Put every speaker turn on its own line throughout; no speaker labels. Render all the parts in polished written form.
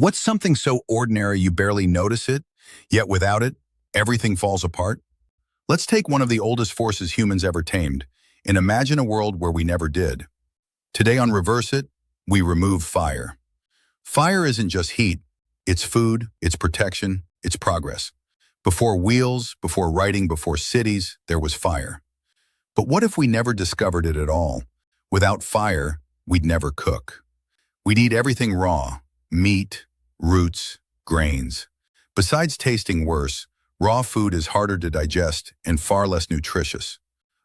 What's something so ordinary you barely notice it, yet without it, everything falls apart? Let's take one of the oldest forces humans ever tamed and imagine a world where we never did. Today on Reverse It, we remove fire. Fire isn't just heat, it's food, it's protection, it's progress. Before wheels, before writing, before cities, there was fire. But what if we never discovered it at all? Without fire, we'd never cook. We'd eat everything raw, meat, roots, grains. Besides tasting worse, raw food is harder to digest and far less nutritious.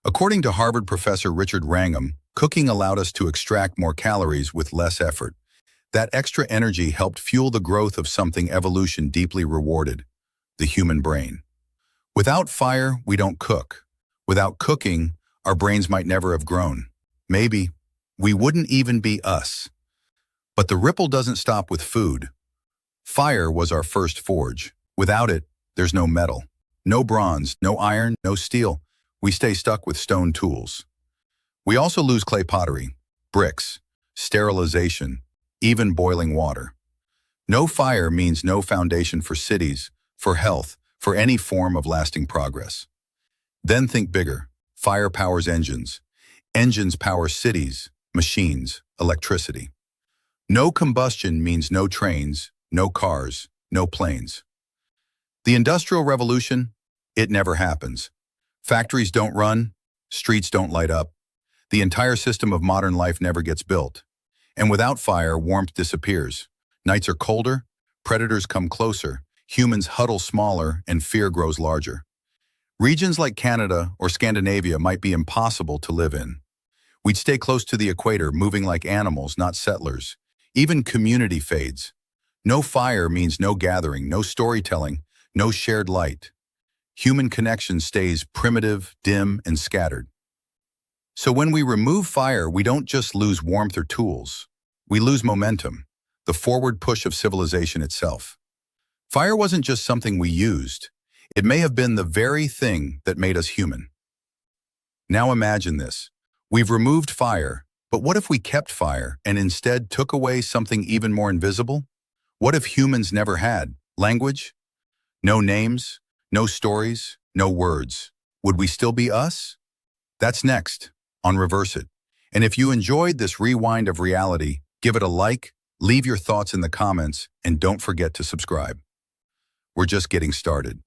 According to Harvard professor Richard Wrangham, cooking allowed us to extract more calories with less effort. That extra energy helped fuel the growth of something evolution deeply rewarded, the human brain. Without fire, we don't cook. Without cooking, our brains might never have grown. Maybe we wouldn't even be us. But the ripple doesn't stop with food. Fire was our first forge. Without it, there's no metal, no bronze, no iron, no steel. We stay stuck with stone tools. We also lose clay pottery, bricks, sterilization, even boiling water. No fire means no foundation for cities, for health, for any form of lasting progress. Then think bigger. Fire powers engines. Engines power cities, machines, electricity. No combustion means no trains, no cars, no planes. The Industrial Revolution, it never happens. Factories don't run, streets don't light up. The entire system of modern life never gets built. And without fire, warmth disappears. Nights are colder, predators come closer, humans huddle smaller, and fear grows larger. Regions like Canada or Scandinavia might be impossible to live in. We'd stay close to the equator, moving like animals, not settlers. Even community fades. No fire means no gathering, no storytelling, no shared light. Human connection stays primitive, dim, and scattered. So when we remove fire, we don't just lose warmth or tools. We lose momentum, the forward push of civilization itself. Fire wasn't just something we used. It may have been the very thing that made us human. Now imagine this. We've removed fire, but what if we kept fire and instead took away something even more invisible? What if humans never had language? No names, no stories, no words. Would we still be us? That's next on Reverse It. And if you enjoyed this rewind of reality, give it a like, leave your thoughts in the comments, and don't forget to subscribe. We're just getting started.